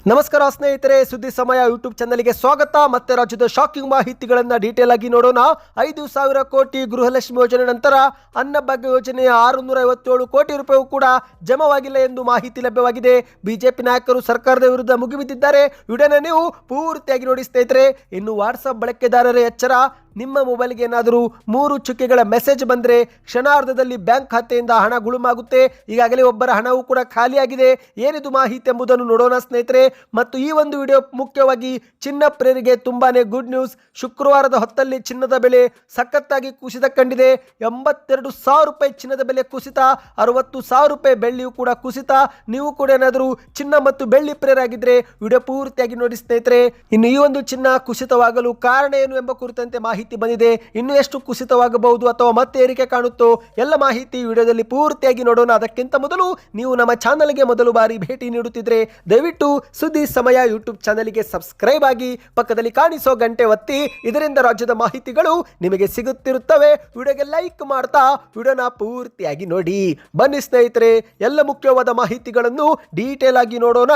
ನಮಸ್ಕಾರ ಸ್ನೇಹಿತರೆ, ಸುದ್ದಿ ಸಮಯ ಯೂಟ್ಯೂಬ್ ಚಾನಲ್ಗೆ ಸ್ವಾಗತ. ಮತ್ತೆ ರಾಜ್ಯದ ಶಾಕಿಂಗ್ ಮಾಹಿತಿಗಳನ್ನು ಡೀಟೇಲ್ ಆಗಿ ನೋಡೋಣ. 5,000 ಕೋಟಿ ಗೃಹಲಕ್ಷ್ಮಿ ಯೋಜನೆ ನಂತರ ಅನ್ನಭಾಗ್ಯ ಯೋಜನೆಯ 657 ಕೋಟಿ ರೂಪಾಯಿ ಕೂಡ ಜಮವಾಗಿಲ್ಲ ಎಂದು ಮಾಹಿತಿ ಲಭ್ಯವಾಗಿದೆ. ಬಿಜೆಪಿ ನಾಯಕರು ಸರ್ಕಾರದ ವಿರುದ್ಧ ಮುಗಿಬಿದ್ದಿದ್ದಾರೆ. ವಿಡಿಯೋನ ನೀವು ಪೂರ್ತಿಯಾಗಿ ನೋಡಿ ಸ್ನೇಹಿತರೆ. ಇನ್ನು ವಾಟ್ಸಪ್ ಬಳಕೆದಾರರ ಎಚ್ಚರ, ನಿಮ್ಮ ಮೊಬೈಲ್ಗೆ ಏನಾದರೂ 3 ಚುಕ್ಕೆಗಳ ಮೆಸೇಜ್ ಬಂದರೆ ಕ್ಷಣಾರ್ಧದಲ್ಲಿ ಬ್ಯಾಂಕ್ ಖಾತೆಯಿಂದ ಹಣ ಗುಳುಮಾಗುತ್ತೆ. ಈಗಾಗಲೇ ಒಬ್ಬರ ಹಣವೂ ಕೂಡ ಖಾಲಿಯಾಗಿದೆ. ಏನಿದು ಮಾಹಿತಿ ಎಂಬುದನ್ನು ನೋಡೋಣ ಸ್ನೇಹಿತರೆ. ಮತ್ತು ಈ ಒಂದು ವಿಡಿಯೋ ಮುಖ್ಯವಾಗಿ ಚಿನ್ನ ಪ್ರಿಯರಿಗೆ ತುಂಬಾನೇ ಗುಡ್ ನ್ಯೂಸ್. ಶುಕ್ರವಾರದ ಹೊತ್ತಲ್ಲಿ ಚಿನ್ನದ ಬೆಲೆ ಸಖತ್ತಾಗಿ ಕುಸಿತ ಕಂಡಿದೆ. 82,000 ರೂಪಾಯಿ ಚಿನ್ನದ ಬೆಲೆ ಕುಸಿತ, 60,000 ರೂಪಾಯಿ ಬೆಳ್ಳಿಯೂ ಕೂಡ ಕುಸಿತ. ನೀವು ಕೂಡ ಏನಾದರೂ ಚಿನ್ನ ಮತ್ತು ಬೆಳ್ಳಿ ಪ್ರಿಯರಾಗಿದ್ದರೆ ವಿಡಿಯೋ ಪೂರ್ತಿಯಾಗಿ ನೋಡಿ ಸ್ನೇಹಿತರೆ. ಇನ್ನು ಈ ಒಂದು ಚಿನ್ನ ಕುಸಿತವಾಗಲು ಕಾರಣ ಏನು ಎಂಬ ಕುರಿತಂತೆ ಮಾಹಿತಿ ಬಂದಿದೆ. ಇನ್ನು ಎಷ್ಟು ಕುಸಿತವಾಗಬಹುದು ಅಥವಾ ಮತ್ತೆ ಏರಿಕೆ ಕಾಣುತ್ತೋ ಎಲ್ಲ ಮಾಹಿತಿ ವಿಡಿಯೋದಲ್ಲಿ ಪೂರ್ತಿಯಾಗಿ ನೋಡೋಣ. ಅದಕ್ಕಿಂತ ಮೊದಲು ನೀವು ನಮ್ಮ ಚಾನಲ್ಗೆ ಮೊದಲು ಬಾರಿ ಭೇಟಿ ನೀಡುತ್ತಿದ್ರೆ ದಯವಿಟ್ಟು ಸುದ್ದಿ ಸಮಯ ಯೂಟ್ಯೂಬ್ ಚಾನಲ್ಗೆ ಸಬ್ಸ್ಕ್ರೈಬ್ ಆಗಿ ಪಕ್ಕದಲ್ಲಿ ಕಾಣಿಸೋ ಗಂಟೆ ಒತ್ತಿ. ಇದರಿಂದ ರಾಜ್ಯದ ಮಾಹಿತಿಗಳು ನಿಮಗೆ ಸಿಗುತ್ತಿರುತ್ತವೆ. ವಿಡಿಯೋಗೆ ಲೈಕ್ ಮಾಡ್ತಾ ವಿಡಿಯೋನ ಪೂರ್ತಿಯಾಗಿ ನೋಡಿ. ಬನ್ನಿ ಸ್ನೇಹಿತರೆ, ಎಲ್ಲ ಮುಖ್ಯವಾದ ಮಾಹಿತಿಗಳನ್ನು ಡೀಟೇಲ್ ಆಗಿ ನೋಡೋಣ.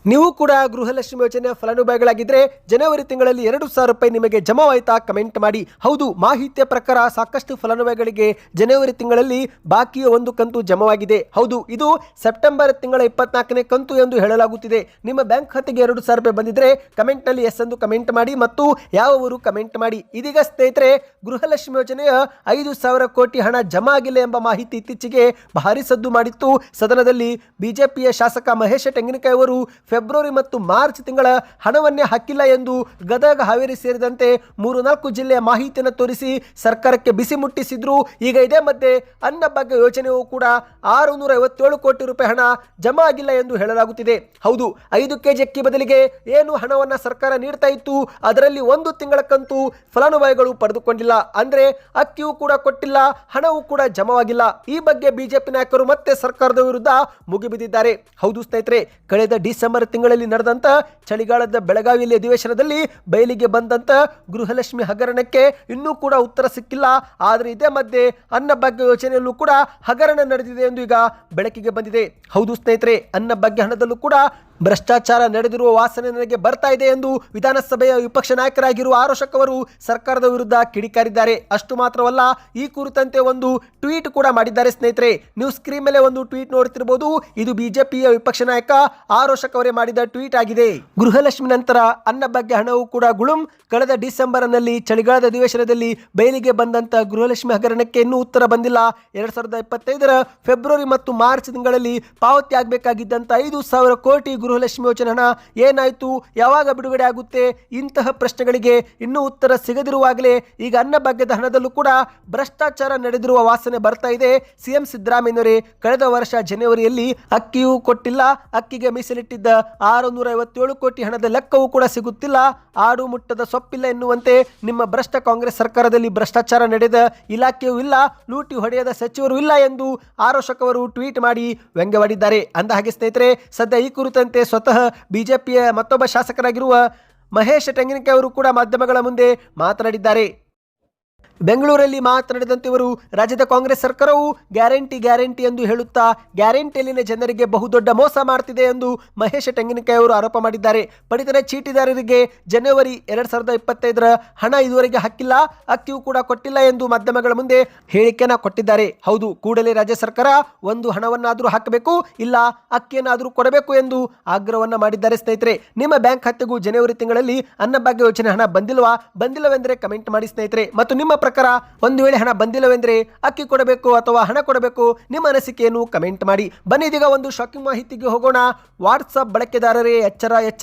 ನೀವು ಕೂಡ ಗೃಹಲಕ್ಷ್ಮಿ ಯೋಜನೆಯ ಫಲಾನುಭವಿಗಳಾಗಿದ್ದರೆ ಜನವರಿ ತಿಂಗಳಲ್ಲಿ 2,000 ರೂಪಾಯಿ ನಿಮಗೆ ಜಮಾವಾಯ್ತಾ? ಕಮೆಂಟ್ ಮಾಡಿ. ಹೌದು, ಮಾಹಿತಿಯ ಪ್ರಕಾರ ಸಾಕಷ್ಟು ಫಲಾನುಭವಿಗಳಿಗೆ ಜನವರಿ ತಿಂಗಳಲ್ಲಿ ಬಾಕಿಯ ಒಂದು ಕಂತು ಜಮವಾಗಿದೆ. ಹೌದು, ಇದು ಸೆಪ್ಟೆಂಬರ್ ತಿಂಗಳ 24ನೇ ಕಂತು ಎಂದು ಹೇಳಲಾಗುತ್ತಿದೆ. ನಿಮ್ಮ ಬ್ಯಾಂಕ್ ಖಾತೆಗೆ 2,000 ರೂಪಾಯಿ ಬಂದಿದ್ರೆ ಕಮೆಂಟ್ನಲ್ಲಿ ಎಸ್ ಎಂದು ಕಮೆಂಟ್ ಮಾಡಿ ಮತ್ತು ಯಾವ ಊರು ಕಮೆಂಟ್ ಮಾಡಿ. ಇದೀಗ ಸ್ನೇಹಿತರೆ, ಗೃಹಲಕ್ಷ್ಮಿ ಯೋಜನೆಯ 5,000 ಕೋಟಿ ಹಣ ಜಮಾ ಆಗಿಲ್ಲ ಎಂಬ ಮಾಹಿತಿ ಇತ್ತೀಚೆಗೆ ಭಾರಿ ಸದ್ದು ಮಾಡಿತ್ತು. ಸದನದಲ್ಲಿ ಬಿಜೆಪಿಯ ಶಾಸಕ ಮಹೇಶ ತೆಂಗಿನಕಾಯಿ ಅವರು ಫೆಬ್ರವರಿ ಮತ್ತು ಮಾರ್ಚ್ ತಿಂಗಳ ಹಣವನ್ನೇ ಹಾಕಿಲ್ಲ ಎಂದು ಗದಗ, ಹಾವೇರಿ ಸೇರಿದಂತೆ 3-4 ಜಿಲ್ಲೆಯ ಮಾಹಿತಿಯನ್ನು ತೋರಿಸಿ ಸರ್ಕಾರಕ್ಕೆ ಬಿಸಿ ಮುಟ್ಟಿಸಿದ್ರು. ಈಗ ಇದೇ ಮಧ್ಯೆ ಅನ್ನಭಾಗ್ಯ ಯೋಜನೆಯೂ ಕೂಡ 657 ಕೋಟಿ ರೂಪಾಯಿ ಹಣ ಜಮಾ ಆಗಿಲ್ಲ ಎಂದು ಹೇಳಲಾಗುತ್ತಿದೆ. ಹೌದು, 5 ಕೆಜಿ ಅಕ್ಕಿ ಬದಲಿಗೆ ಏನು ಹಣವನ್ನು ಸರ್ಕಾರ ನೀಡ್ತಾ ಇತ್ತು ಅದರಲ್ಲಿ 1 ತಿಂಗಳ ಕಂತು ಫಲಾನುಭವಿಗಳು ಪಡೆದುಕೊಂಡಿಲ್ಲ. ಅಂದ್ರೆ ಅಕ್ಕಿಯೂ ಕೂಡ ಕೊಟ್ಟಿಲ್ಲ, ಹಣವೂ ಕೂಡ ಜಮವಾಗಿಲ್ಲ. ಈ ಬಗ್ಗೆ ಬಿಜೆಪಿ ನಾಯಕರು ಮತ್ತೆ ಸರ್ಕಾರದ ವಿರುದ್ಧ ಮುಗಿಬಿದ್ದಿದ್ದಾರೆ. ಹೌದು ಸ್ನೇಹಿತರೆ, ಕಳೆದ ಡಿಸೆಂಬರ್ ತಿಂಗಳಲ್ಲಿ ನಡೆದಂತ ಚಳಿಗಾಲದ ಬೆಳಗಾವಿಯಲ್ಲಿ ಅಧಿವೇಶನದಲ್ಲಿ ಬಯಲಿಗೆ ಬಂದಂತ ಗೃಹಲಕ್ಷ್ಮಿ ಹಗರಣಕ್ಕೆ ಇನ್ನೂ ಕೂಡ ಉತ್ತರ ಸಿಕ್ಕಿಲ್ಲ. ಆದರೆ ಇದೇ ಮಧ್ಯೆ ಅನ್ನಭಾಗ್ಯ ಯೋಜನೆಯಲ್ಲೂ ಕೂಡ ಹಗರಣ ನಡೆದಿದೆ ಎಂದು ಈಗ ಬೆಳಕಿಗೆ ಬಂದಿದೆ. ಹೌದು ಸ್ನೇಹಿತರೆ, ಅನ್ನಭಾಗ್ಯ ಹಣದಲ್ಲೂ ಕೂಡ ಭ್ರಷ್ಟಾಚಾರ ನಡೆದಿರುವ ವಾಸನೆ ನನಗೆ ಬರ್ತಾ ಇದೆ ಎಂದು ವಿಧಾನಸಭೆಯ ವಿಪಕ್ಷ ನಾಯಕರಾಗಿರುವ ಆರೋಶಕ್ ಅವರು ಸರ್ಕಾರದ ವಿರುದ್ಧ ಕಿಡಿಕಾರಿದ್ದಾರೆ. ಅಷ್ಟು ಮಾತ್ರವಲ್ಲ, ಈ ಕುರಿತಂತೆ ಒಂದು ಟ್ವೀಟ್ ಕೂಡ ಮಾಡಿದ್ದಾರೆ ಸ್ನೇಹಿತರೆ. ನೀವು ಸ್ಕ್ರೀನ್ ಮೇಲೆ ಒಂದು ಟ್ವೀಟ್ ನೋಡ್ತಿರಬಹುದು. ಇದು ಬಿಜೆಪಿಯ ವಿಪಕ್ಷ ನಾಯಕ ಆರೋಶಕ್ ಅವರೇ ಮಾಡಿದ ಟ್ವೀಟ್ ಆಗಿದೆ. ಗೃಹಲಕ್ಷ್ಮಿ ನಂತರ ಅನ್ನಭಾಗ್ಯ ಹಣವು ಕೂಡ ಗುಳುಂ. ಕಳೆದ ಡಿಸೆಂಬರ್ನಲ್ಲಿ ಚಳಿಗಾಲದ ಅಧಿವೇಶನದಲ್ಲಿ ಬಯಲಿಗೆ ಬಂದಂತ ಗೃಹಲಕ್ಷ್ಮಿ ಹಗರಣಕ್ಕೆ ಇನ್ನೂ ಉತ್ತರ ಬಂದಿಲ್ಲ. 2025ರ ಫೆಬ್ರವರಿ ಮತ್ತು ಮಾರ್ಚ್ ತಿಂಗಳಲ್ಲಿ ಪಾವತಿ ಆಗಬೇಕಾಗಿದ್ದಂತ 5,000 ಕೋಟಿ ಗೃಹಲಕ್ಷ್ಮಿ ಯೋಜನೆ ಹಣ ಏನಾಯ್ತು, ಯಾವಾಗ ಬಿಡುಗಡೆ ಆಗುತ್ತೆ, ಇಂತಹ ಪ್ರಶ್ನೆಗಳಿಗೆ ಇನ್ನೂ ಉತ್ತರ ಸಿಗದಿರುವಾಗಲೇ ಈಗ ಅನ್ನಭಾಗ್ಯದ ಹಣದಲ್ಲೂ ಕೂಡ ಭ್ರಷ್ಟಾಚಾರ ನಡೆದಿರುವ ವಾಸನೆ ಬರ್ತಾ ಇದೆ. ಸಿಎಂ ಸಿದ್ದರಾಮಯ್ಯನವರೇ ಕಳೆದ ವರ್ಷ ಜನವರಿಯಲ್ಲಿ ಅಕ್ಕಿಯೂ ಕೊಟ್ಟಿಲ್ಲ, ಅಕ್ಕಿಗೆ ಮೀಸಲಿಟ್ಟಿದ್ದ 657 ಕೋಟಿ ಹಣದ ಲೆಕ್ಕವೂ ಕೂಡ ಸಿಗುತ್ತಿಲ್ಲ, ಆಡು ಮುಟ್ಟದ ಸೊಪ್ಪಿಲ್ಲ ಎನ್ನುವಂತೆ ನಿಮ್ಮ ಭ್ರಷ್ಟ ಕಾಂಗ್ರೆಸ್ ಸರ್ಕಾರದಲ್ಲಿ ಭ್ರಷ್ಟಾಚಾರ ನಡೆದ ಇಲಾಖೆಯೂ ಇಲ್ಲ, ಲೂಟಿ ಹೊಡೆಯದ ಸಚಿವರು ಇಲ್ಲ ಎಂದು ಆರೋಶಕ್ ಅವರು ಟ್ವೀಟ್ ಮಾಡಿ ವ್ಯಂಗ್ಯವಾಡಿದ್ದಾರೆ. ಅಂದ ಹಾಗೆ ಸ್ನೇಹಿತರೆ, ಸದ್ಯ ಈ ಕುರಿತಂತೆ ಸ್ವತಃ ಬಿಜೆಪಿಯ ಮತ್ತೊಬ್ಬ ಶಾಸಕರಾಗಿರುವ ಮಹೇಶ ತೆಂಗಿನಕಾಯಿ ಅವರು ಕೂಡ ಮಾಧ್ಯಮಗಳ ಮುಂದೆ ಮಾತನಾಡಿದ್ದಾರೆ. ಬೆಂಗಳೂರಲ್ಲಿ ಮಾತನಾಡಿದಂತೆ ಇವರು ರಾಜ್ಯದ ಕಾಂಗ್ರೆಸ್ ಸರ್ಕಾರವು ಗ್ಯಾರಂಟಿ ಎಂದು ಹೇಳುತ್ತಾ ಗ್ಯಾರಂಟಿಯಲ್ಲಿನ ಜನರಿಗೆ ಬಹುದೊಡ್ಡ ಮೋಸ ಮಾಡ್ತಿದೆ ಎಂದು ಮಹೇಶ ತೆಂಗಿನಕಾಯಿ ಅವರು ಆರೋಪ ಮಾಡಿದ್ದಾರೆ. ಪಡಿತರ ಚೀಟಿದಾರರಿಗೆ ಜನವರಿ 2025ರ ಹಣ ಇದುವರೆಗೆ ಹಾಕಿಲ್ಲ, ಅಕ್ಕಿಯೂ ಕೂಡ ಕೊಟ್ಟಿಲ್ಲ ಎಂದು ಮಾಧ್ಯಮಗಳ ಮುಂದೆ ಹೇಳಿಕೆಯನ್ನು ಕೊಟ್ಟಿದ್ದಾರೆ. ಹೌದು, ಕೂಡಲೇ ರಾಜ್ಯ ಸರ್ಕಾರ ಒಂದು ಹಣವನ್ನಾದರೂ ಹಾಕಬೇಕು, ಇಲ್ಲ ಅಕ್ಕಿಯನ್ನಾದರೂ ಕೊಡಬೇಕು ಎಂದು ಆಗ್ರಹವನ್ನ ಮಾಡಿದ್ದಾರೆ. ಸ್ನೇಹಿತರೆ, ನಿಮ್ಮ ಬ್ಯಾಂಕ್ ಖಾತೆಗೂ ಜನವರಿ ತಿಂಗಳಲ್ಲಿ ಅನ್ನಭಾಗ್ಯ ಯೋಜನೆ ಹಣ ಬಂದಿಲ್ಲವೆಂದರೆ ಕಮೆಂಟ್ ಮಾಡಿ ಸ್ನೇಹಿತರೆ. ಮತ್ತು ನಿಮ್ಮ ಪ್ರಕಾರ ಒಂದು ವೇಳೆ ಹಣ ಬಂದಿಲ್ಲವೆಂದರೆ ಅಕ್ಕಿ ಕೊಡಬೇಕು ಅಥವಾ ಹಣ ಕೊಡಬೇಕು, ನಿಮ್ಮ ಅನಿಸಿಕೆಯನ್ನು ಕಮೆಂಟ್ ಮಾಡಿ. ಬನ್ನಿ ಇದೀಗ ಒಂದು ಶಾಕಿಂಗ್ ಮಾಹಿತಿಗೆ ಹೋಗೋಣ. ವಾಟ್ಸಪ್ ಬಳಕೆದಾರರೇ ಎಚ್ಚರ,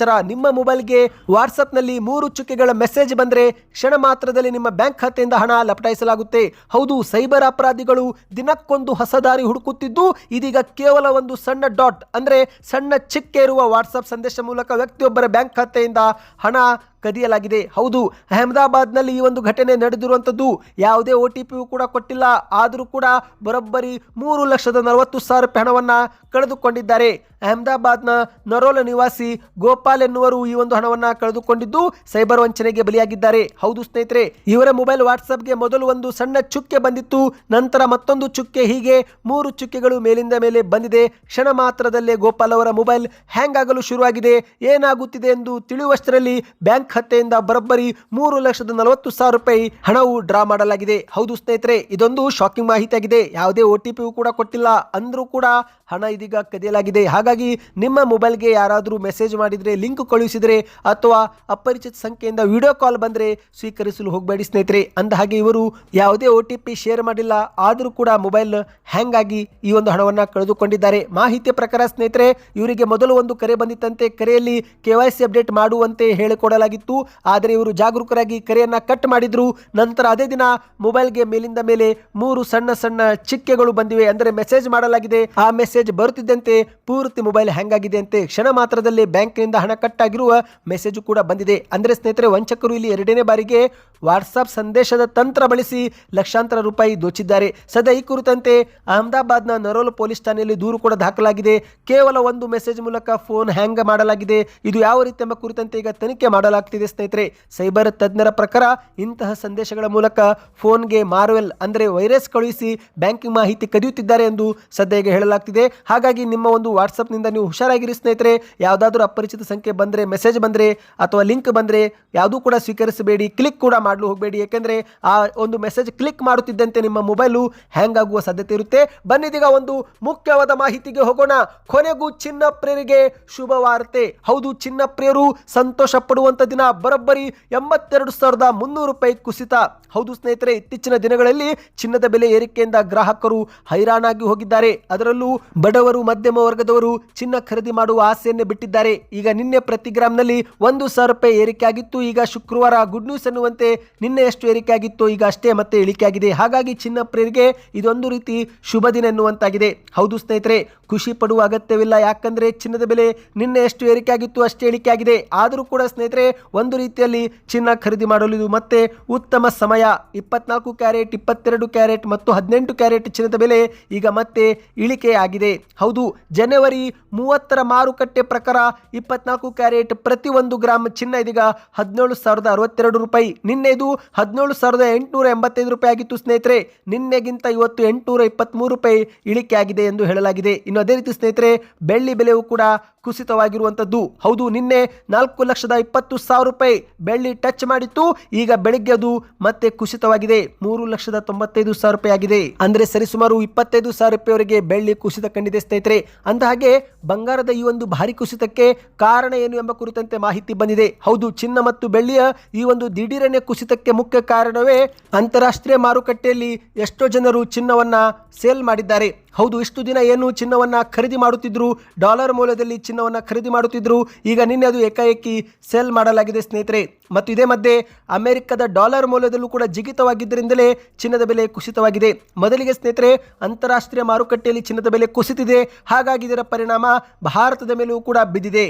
ನಿಮ್ಮ ಮೊಬೈಲ್ಗೆ ವಾಟ್ಸಪ್ ನಲ್ಲಿ 3 ಚುಕ್ಕೆಗಳ ಮೆಸೇಜ್ ಬಂದ್ರೆ ಕ್ಷಣ ಮಾತ್ರದಲ್ಲಿ ನಿಮ್ಮ ಬ್ಯಾಂಕ್ ಖಾತೆಯಿಂದ ಹಣ ಲಪಟಾಯಿಸಲಾಗುತ್ತೆ. ಹೌದು, ಸೈಬರ್ ಅಪರಾಧಿಗಳು ದಿನಕ್ಕೊಂದು ಹೊಸ ದಾರಿ ಹುಡುಕುತ್ತಿದ್ದು ಇದೀಗ ಕೇವಲ ಒಂದು ಸಣ್ಣ ಡಾಟ್ ಅಂದ್ರೆ ಸಣ್ಣ ಚಿಕ್ಕೆ ಇರುವ ವಾಟ್ಸಪ್ ಸಂದೇಶ ಮೂಲಕ ವ್ಯಕ್ತಿಯೊಬ್ಬರ ಬ್ಯಾಂಕ್ ಖಾತೆಯಿಂದ ಹಣ ಕದಿಯಲಾಗಿದೆ. ಹೌದು, ಅಹಮದಾಬಾದ್ನಲ್ಲಿ ಈ ಒಂದು ಘಟನೆ ನಡೆದಿರುವಂಥದ್ದು. ಯಾವುದೇ OTP ಕೂಡ ಕೊಟ್ಟಿಲ್ಲ. ಆದರೂ ಕೂಡ ಬರೋಬ್ಬರಿ 3,40,000 ರೂಪಾಯಿ ಹಣವನ್ನ ಕಳೆದುಕೊಂಡಿದ್ದಾರೆ. ಅಹಮದಾಬಾದ್ನ ನರೋಲ ನಿವಾಸಿ ಗೋಪಾಲ್ ಎನ್ನುವರು ಈ ಒಂದು ಹಣವನ್ನ ಕಳೆದುಕೊಂಡಿದ್ದು ಸೈಬರ್ ವಂಚನೆಗೆ ಬಲಿಯಾಗಿದ್ದಾರೆ. ಹೌದು ಸ್ನೇಹಿತರೆ, ಇವರ ಮೊಬೈಲ್ ವಾಟ್ಸ್ಆಪ್ಗೆ ಮೊದಲು ಒಂದು ಸಣ್ಣ ಚುಕ್ಕೆ ಬಂದಿತ್ತು, ನಂತರ ಮತ್ತೊಂದು ಚುಕ್ಕೆ, ಹೀಗೆ 3 ಚುಕ್ಕೆಗಳು ಮೇಲಿಂದ ಮೇಲೆ ಬಂದಿದೆ. ಕ್ಷಣ ಮಾತ್ರದಲ್ಲೇ ಗೋಪಾಲ್ ಅವರ ಮೊಬೈಲ್ ಹ್ಯಾಂಗ್ ಆಗಲು ಶುರುವಾಗಿದೆ. ಏನಾಗುತ್ತಿದೆ ಎಂದು ತಿಳಿಯುವಷ್ಟರಲ್ಲಿ ಬ್ಯಾಂಕ್ ಖಾತೆಯಿಂದ ಬರೋಬ್ಬರಿ 3,40,000 ರೂಪಾಯಿ ಹಣವು ಡ್ರಾ ಮಾಡಲಾಗಿದೆ. ಹೌದು ಸ್ನೇಹಿತರೆ, ಇದೊಂದು ಶಾಕಿಂಗ್ ಮಾಹಿತಿಯಾಗಿದೆ. ಯಾವುದೇ OTP ಕೂಡ ಕೊಟ್ಟಿಲ್ಲ, ಅಂದ್ರೂ ಕೂಡ ಹಣ ಇದೀಗ ಕದಿಯಲಾಗಿದೆ. ಹಾಗಾಗಿ ನಿಮ್ಮ ಮೊಬೈಲ್ಗೆ ಯಾರಾದರೂ ಮೆಸೇಜ್ ಮಾಡಿದರೆ, ಲಿಂಕ್ ಕಳುಹಿಸಿದರೆ ಅಥವಾ ಅಪರಿಚಿತ ಸಂಖ್ಯೆಯಿಂದ ವಿಡಿಯೋ ಕಾಲ್ ಬಂದರೆ ಸ್ವೀಕರಿಸಲು ಹೋಗಬೇಡಿ ಸ್ನೇಹಿತರೆ. ಅಂದ ಹಾಗೆ ಇವರು ಯಾವುದೇ OTP ಶೇರ್ ಮಾಡಿಲ್ಲ, ಆದರೂ ಕೂಡ ಮೊಬೈಲ್ ಹ್ಯಾಂಗ್ ಆಗಿ ಈ ಒಂದು ಹಣವನ್ನು ಕಳೆದುಕೊಂಡಿದ್ದಾರೆ. ಮಾಹಿತಿಯ ಪ್ರಕಾರ ಸ್ನೇಹಿತರೆ, ಇವರಿಗೆ ಮೊದಲು ಒಂದು ಕರೆ ಬಂದಿತ್ತಂತೆ. ಕರೆಯಲ್ಲಿ KYC ಅಪ್ಡೇಟ್ ಮಾಡುವಂತೆ ಹೇಳಿಕೊಡಲಾಗಿತ್ತು. ಆದರೆ ಇವರು ಜಾಗರೂಕರಾಗಿ ಕರೆಯನ್ನ ಕಟ್ ಮಾಡಿದ್ರು. ನಂತರ ಅದೇ ದಿನ ಮೊಬೈಲ್ಗೆ ಮೇಲಿಂದ ಮೇಲೆ 3 ಸಣ್ಣ ಸಣ್ಣ ಚಿಕ್ಕೆಗಳು ಬಂದಿವೆ, ಅಂದರೆ ಮೆಸೇಜ್ ಮಾಡಲಾಗಿದೆ. ಆ ಮೆಸೇಜ್ ಬರುತ್ತಿದ್ದಂತೆ ಪೂರ್ತಿ ಮೊಬೈಲ್ ಹ್ಯಾಂಗ್ ಆಗಿದೆ ಅಂತೆ. ಕ್ಷಣ ಮಾತ್ರದಲ್ಲಿ ಬ್ಯಾಂಕ್ನಿಂದ ಹಣ ಕಟ್ ಆಗಿರುವ ಮೆಸೇಜ್ ಕೂಡ ಬಂದಿದೆ. ಅಂದರೆ ಸ್ನೇಹಿತರೆ, ವಂಚಕರು ಇಲ್ಲಿ 2ನೇ ಬಾರಿಗೆ ವಾಟ್ಸಾಪ್ ಸಂದೇಶದ ತಂತ್ರ ಬಳಸಿ ಲಕ್ಷಾಂತರ ರೂಪಾಯಿ ದೋಚಿದ್ದಾರೆ. ಸದ್ಯ ಈ ಕುರಿತಂತೆ ಅಹಮದಾಬಾದ್ನ ನರೋಲ್ ಪೊಲೀಸ್ ಠಾಣೆಯಲ್ಲಿ ದೂರು ಕೂಡ ದಾಖಲಾಗಿದೆ. ಕೇವಲ ಒಂದು ಮೆಸೇಜ್ ಮೂಲಕ ಫೋನ್ ಹ್ಯಾಂಗ್ ಮಾಡಲಾಗಿದೆ. ಇದು ಯಾವ ರೀತಿ ಎಂಬ ಕುರಿತಂತೆ ಈಗ ತನಿಖೆ ಮಾಡಲಾಗ್ತಿದೆ ಸ್ನೇಹಿತರೆ. ಸೈಬರ್ ತಜ್ಞರ ಪ್ರಕಾರ ಇಂತಹ ಸಂದೇಶಗಳ ಮೂಲಕ ಫೋನ್ಗೆ ಮಾರ್ವೆಲ್ ಅಂದರೆ ವೈರಸ್ ಕಳುಹಿಸಿ ಬ್ಯಾಂಕಿಂಗ್ ಮಾಹಿತಿ ಕದಿಯುತ್ತಿದ್ದಾರೆ ಎಂದು ಸದ್ಯ ಈಗ ಹೇಳಲಾಗ್ತಿದೆ. ಹಾಗಾಗಿ ನಿಮ್ಮ ಒಂದು ವಾಟ್ಸಪ್ನಿಂದ ನೀವು ಹುಷಾರಾಗಿರಿ ಸ್ನೇಹಿತರೆ. ಯಾವುದಾದ್ರೂ ಅಪರಿಚಿತ ಸಂಖ್ಯೆ ಬಂದರೆ, ಮೆಸೇಜ್ ಬಂದರೆ ಅಥವಾ ಲಿಂಕ್ ಬಂದರೆ ಯಾವುದೂ ಕೂಡ ಸ್ವೀಕರಿಸಬೇಡಿ, ಕ್ಲಿಕ್ ಕೂಡ ಮಾಡಲು ಹೋಗಬೇಡಿ. ಯಾಕೆಂದರೆ ಆ ಒಂದು ಮೆಸೇಜ್ ಕ್ಲಿಕ್ ಮಾಡುತ್ತಿದ್ದಂತೆ ನಿಮ್ಮ ಮೊಬೈಲು ಹ್ಯಾಂಗ್ ಆಗುವ ಸಾಧ್ಯತೆ ಇರುತ್ತೆ. ಬನ್ನಿದೀಗ ಒಂದು ಮುಖ್ಯವಾದ ಮಾಹಿತಿಗೆ ಹೋಗೋಣ. ಕೊನೆಗೂ ಚಿನ್ನ ಪ್ರಿಯರಿಗೆ ಶುಭ ವಾರ್ತೆ. ಹೌದು, ಚಿನ್ನ ಪ್ರಿಯರು ಸಂತೋಷ ಪಡುವಂತ ದಿನ. ಬರೋಬ್ಬರಿ 82,300 ರೂಪಾಯಿ ಕುಸಿತ. ಹೌದು ಸ್ನೇಹಿತರೆ, ಇತ್ತೀಚಿನ ದಿನಗಳಲ್ಲಿ ಚಿನ್ನದ ಬೆಲೆ ಏರಿಕೆಯಿಂದ ಗ್ರಾಹಕರು ಹೈರಾಣಾಗಿ ಹೋಗಿದ್ದಾರೆ. ಅದರಲ್ಲೂ ಬಡವರು, ಮಧ್ಯಮ ವರ್ಗದವರು ಚಿನ್ನ ಖರೀದಿ ಮಾಡುವ ಆಸೆಯನ್ನೇ ಬಿಟ್ಟಿದ್ದಾರೆ. ಈಗ ನಿನ್ನೆ ಪ್ರತಿ ಗ್ರಾಮ್ನಲ್ಲಿ 1,000 ರೂಪಾಯಿ ಏರಿಕೆ ಆಗಿತ್ತು. ಈಗ ಶುಕ್ರವಾರ ಗುಡ್ ನ್ಯೂಸ್ ಎನ್ನುವಂತೆ ನಿನ್ನೆ ಎಷ್ಟು ಏರಿಕೆ ಆಗಿತ್ತು, ಈಗ ಅಷ್ಟೇ ಮತ್ತೆ ಇಳಿಕೆ ಆಗಿದೆ. ಹಾಗಾಗಿ ಚಿನ್ನ ಪ್ರಿಯರಿಗೆ ಇದೊಂದು ರೀತಿ ಶುಭ ದಿನ ಎನ್ನುವಂತಾಗಿದೆ. ಹೌದು ಸ್ನೇಹಿತರೆ, ಖುಷಿ ಪಡುವ ಅಗತ್ಯವಿಲ್ಲ. ಯಾಕಂದ್ರೆ ಚಿನ್ನದ ಬೆಲೆ ನಿನ್ನೆ ಎಷ್ಟು ಏರಿಕೆ ಆಗಿತ್ತು ಅಷ್ಟೇ ಇಳಿಕೆ ಆಗಿದೆ. ಆದರೂ ಕೂಡ ಸ್ನೇಹಿತರೆ, ಒಂದು ರೀತಿಯಲ್ಲಿ ಚಿನ್ನ ಖರೀದಿ ಮಾಡಲು ಇದು ಮತ್ತೆ ಉತ್ತಮ ಸಮಯ. 24 ಕ್ಯಾರೆಟ್, 22 ಕ್ಯಾರೆಟ್ ಮತ್ತು 18 ಕ್ಯಾರೆಟ್ ಚಿನ್ನದ ಬೆಲೆ ಈಗ ಮತ್ತೆ ಇಳಿಕೆ ಆಗಿದೆ. ಹೌದು, ಜನವರಿ 30ರ ಮಾರುಕಟ್ಟೆ ಪ್ರಕಾರ 24 ಕ್ಯಾರೆಟ್ ಪ್ರತಿ 1 ಗ್ರಾಮ್ ಚಿನ್ನ ಇದೀಗ 17,062 ರೂಪಾಯಿ. ನಿನ್ನೆ ಇದು 17,885 ರೂಪಾಯಿ ಆಗಿತ್ತು ಸ್ನೇಹಿತರೆ. ನಿನ್ನೆಗಿಂತ ಇವತ್ತು 823 ರೂಪಾಯಿ ಇಳಿಕೆ ಆಗಿದೆ ಎಂದು ಹೇಳಲಾಗಿದೆ. ಇನ್ನು ಅದೇ ರೀತಿ ಸ್ನೇಹಿತರೆ, ಬೆಳ್ಳಿ ಬೆಲೆಯೂ ಕೂಡ ಕುಸಿತವಾಗಿರುವಂತದ್ದು. ಹೌದು, ನಿನ್ನೆ 4,20,000 ರೂಪಾಯಿ ಬೆಳ್ಳಿ ಟಚ್ ಮಾಡಿತ್ತು. ಈಗ ಬೆಳಿಗ್ಗೆ ಅದು ಮತ್ತೆ ಕುಸಿತವಾಗಿದೆ, 3,95,000 ರೂಪಾಯಿ ಆಗಿದೆ. ಅಂದ್ರೆ ಸರಿಸುಮಾರು 25,000 ರೂಪಾಯಿವರೆಗೆ ಬೆಳ್ಳಿ ಕುಸಿತ ಕಂಡಿದೆ ಸ್ನೇಹಿತರೆ. ಅಂದ ಹಾಗೆ ಬಂಗಾರದ ಈ ಒಂದು ಭಾರಿ ಕುಸಿತಕ್ಕೆ ಕಾರಣ ಏನು ಎಂಬ ಕುರಿತಂತೆ ಮಾಹಿತಿ ಬಂದಿದೆ. ಹೌದು, ಚಿನ್ನ ಮತ್ತು ಬೆಳ್ಳಿಯ ಈ ಒಂದು ದಿಢೀರನೆ ಕುಸಿತಕ್ಕೆ ಮುಖ್ಯ ಕಾರಣವೇ ಅಂತಾರಾಷ್ಟ್ರೀಯ ಮಾರುಕಟ್ಟೆಯಲ್ಲಿ ಎಷ್ಟೋ ಜನರು ಚಿನ್ನವನ್ನ ಸೇಲ್ ಮಾಡಿದ್ದಾರೆ. ಹೌದು, ಇಷ್ಟು ದಿನ ಏನು ಚಿನ್ನವನ್ನ ಖರೀದಿ ಮಾಡುತ್ತಿದ್ರು, ಡಾಲರ್ ಮೌಲ್ಯದಲ್ಲಿ ಚಿನ್ನವನ್ನ ಖರೀದಿ ಮಾಡುತ್ತಿದ್ರು, ಈಗ ನಿನ್ನೆ ಅದು ಏಕಾಏಕಿ ಸೇಲ್ ಮಾಡಲಾಗಿದೆ ಸ್ನೇಹಿತರೆ. ಮತ್ತು ಇದೇ ಮಧ್ಯೆ ಅಮೆರಿಕದ ಡಾಲರ್ ಮೌಲ್ಯದಲ್ಲೂ ಕೂಡ ಜಿಗಿತವಾಗಿದ್ದರಿಂದಲೇ ಚಿನ್ನದ ಬೆಲೆ ಕುಸಿತವಾಗಿದೆ. ಮೊದಲಿಗೆ ಸ್ನೇಹಿತರೆ, ಅಂತಾರಾಷ್ಟ್ರೀಯ ಮಾರುಕಟ್ಟೆಯಲ್ಲಿ ಚಿನ್ನದ ಬೆಲೆ ಕುಸಿತಿದೆ. ಹಾಗಾಗಿ ಇದರ ಪರಿಣಾಮ ಭಾರತದ ಮೇಲೂ ಕೂಡ ಬಿದ್ದಿದೆ.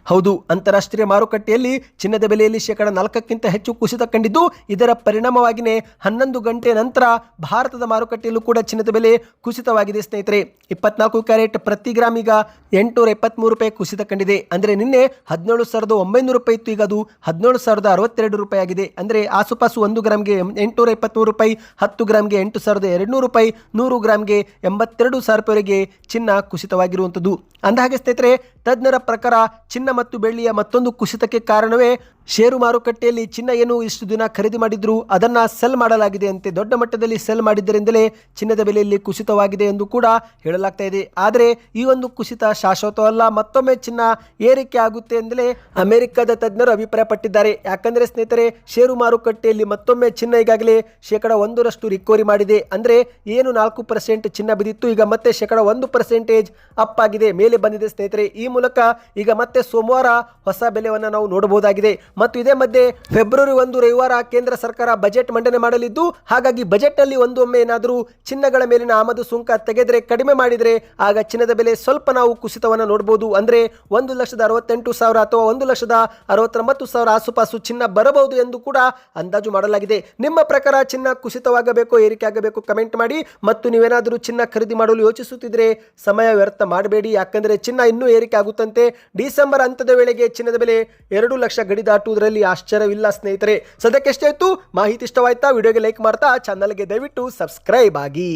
ಹೌದು, ಅಂತಾರಾಷ್ಟ್ರೀಯ ಮಾರುಕಟ್ಟೆಯಲ್ಲಿ ಚಿನ್ನದ ಬೆಲೆಯಲ್ಲಿ 4% ಹೆಚ್ಚು ಕುಸಿತ ಕಂಡಿದ್ದು, ಇದರ ಪರಿಣಾಮವಾಗಿಯೇ 11 ಗಂಟೆ ನಂತರ ಭಾರತದ ಮಾರುಕಟ್ಟೆಯಲ್ಲೂ ಕೂಡ ಚಿನ್ನದ ಬೆಲೆ ಕುಸಿತವಾಗಿದೆ ಸ್ನೇಹಿತರೆ. 24 ಕ್ಯಾರೆಟ್ ಪ್ರತಿ ಗ್ರಾಮ್ ಈಗ 823 ರೂಪಾಯಿ ಕುಸಿತ ಕಂಡಿದೆ. ಅಂದರೆ ನಿನ್ನೆ 17,900 ರೂಪಾಯಿ ಇತ್ತು, ಈಗ ಅದು 17,062 ರೂಪಾಯಿ ಆಗಿದೆ. ಅಂದರೆ ಆಸುಪಾಸು 1 ಗ್ರಾಮ್ಗೆ 823 ರೂಪಾಯಿ, 10 ಗ್ರಾಮ್ಗೆ 8,200 ರೂಪಾಯಿ, 100 ಗ್ರಾಮ್ಗೆ 82,000 ರೂಪಾಯಿವರೆಗೆ ಚಿನ್ನ ಕುಸಿತವಾಗಿರುವಂಥದ್ದು. ಅಂದಹಾಗೆ ಸ್ನೇಹಿತರೆ, ತಜ್ಞರ ಪ್ರಕಾರ ಚಿನ್ನ ಮತ್ತು ಬೆಳ್ಳಿಯ ಮತ್ತೊಂದು ಕುಸಿತಕ್ಕೆ ಕಾರಣವೇ ಷೇರು ಮಾರುಕಟ್ಟೆಯಲ್ಲಿ ಚಿನ್ನ ಏನು ಇಷ್ಟು ದಿನ ಖರೀದಿ ಮಾಡಿದ್ರು ಅದನ್ನ ಸೆಲ್ ಮಾಡಲಾಗಿದೆ ಅಂತೆ. ದೊಡ್ಡ ಮಟ್ಟದಲ್ಲಿ ಸೆಲ್ ಮಾಡಿದ್ದರಿಂದಲೇ ಚಿನ್ನದ ಬೆಲೆಯಲ್ಲಿ ಕುಸಿತವಾಗಿದೆ ಎಂದು ಕೂಡ ಹೇಳಲಾಗ್ತಾ ಇದೆ. ಆದರೆ ಈ ಒಂದು ಕುಸಿತ ಶಾಶ್ವತವಲ್ಲ, ಮತ್ತೊಮ್ಮೆ ಚಿನ್ನ ಏರಿಕೆ ಆಗುತ್ತೆ ಎಂದಲೇ ಅಮೆರಿಕದ ತಜ್ಞರು ಅಭಿಪ್ರಾಯಪಟ್ಟಿದ್ದಾರೆ. ಯಾಕಂದ್ರೆ ಸ್ನೇಹಿತರೆ, ಷೇರು ಮಾರುಕಟ್ಟೆಯಲ್ಲಿ ಮತ್ತೊಮ್ಮೆ ಚಿನ್ನ ಈಗಾಗಲೇ 1% ರಿಕವರಿ ಮಾಡಿದೆ. ಅಂದ್ರೆ ಏನು 4% ಚಿನ್ನ ಬಿದ್ದಿತ್ತು, ಈಗ ಮತ್ತೆ 1% ಅಪ್ ಆಗಿದೆ, ಮೇಲೆ ಬಂದಿದೆ ಸ್ನೇಹಿತರೆ. ಈ ಮೂಲಕ ಈಗ ಮತ್ತೆ ಸೋಮವಾರ ಹೊಸ ಬೆಲೆಯನ್ನು ನಾವು ನೋಡಬಹುದಾಗಿದೆ. ಮತ್ತು ಇದೇ ಮಧ್ಯೆ ಫೆಬ್ರವರಿ 1 ರವಿವಾರ ಕೇಂದ್ರ ಸರ್ಕಾರ ಬಜೆಟ್ ಮಂಡನೆ ಮಾಡಲಿದ್ದು, ಹಾಗಾಗಿ ಬಜೆಟ್ ನಲ್ಲಿ ಒಂದೊಮ್ಮೆ ಏನಾದರೂ ಚಿನ್ನಗಳ ಮೇಲಿನ ಆಮದು ಸುಂಕ ತೆಗೆದ್ರೆ, ಕಡಿಮೆ ಮಾಡಿದ್ರೆ ಆಗ ಚಿನ್ನದ ಬೆಲೆ ಸ್ವಲ್ಪ ನಾವು ಕುಸಿತವನ್ನು ನೋಡಬಹುದು. ಅಂದ್ರೆ 1,68,000 ಅಥವಾ 1,69,000 ಆಸುಪಾಸು ಚಿನ್ನ ಬರಬಹುದು ಎಂದು ಕೂಡ ಅಂದಾಜು ಮಾಡಲಾಗಿದೆ. ನಿಮ್ಮ ಪ್ರಕಾರ ಚಿನ್ನ ಕುಸಿತವಾಗಬೇಕು, ಏರಿಕೆ ಆಗಬೇಕು? ಕಮೆಂಟ್ ಮಾಡಿ. ಮತ್ತು ನೀವೇನಾದರೂ ಚಿನ್ನ ಖರೀದಿ ಮಾಡಲು ಯೋಚಿಸುತ್ತಿದ್ರೆ ಸಮಯ ವ್ಯರ್ಥ ಮಾಡಬೇಡಿ, ಯಾಕಂದ್ರೆ ಚಿನ್ನ ಇನ್ನೂ ಏರಿಕೆ ಆಗುತ್ತಂತೆ. ಡಿಸೆಂಬರ್ ಹಂತದ ವೇಳೆಗೆ ಚಿನ್ನದ ಬೆಲೆ 2 ಲಕ್ಷ ಗಡಿ ದಾಟುವುದರಲ್ಲಿ ಆಶ್ಚರ್ಯವಿಲ್ಲ ಸ್ನೇಹಿತರೆ. ಸದ್ಯಕ್ಕೆ ಎಷ್ಟೇ ಆಯ್ತು ಮಾಹಿತಿ ಇಷ್ಟವಾಯ್ತಾ? ವಿಡಿಯೋಗೆ ಲೈಕ್ ಮಾಡ್ತಾ ಚಾನಲ್ಗೆ ದಯವಿಟ್ಟು ಸಬ್ಸ್ಕ್ರೈಬ್ ಆಗಿ.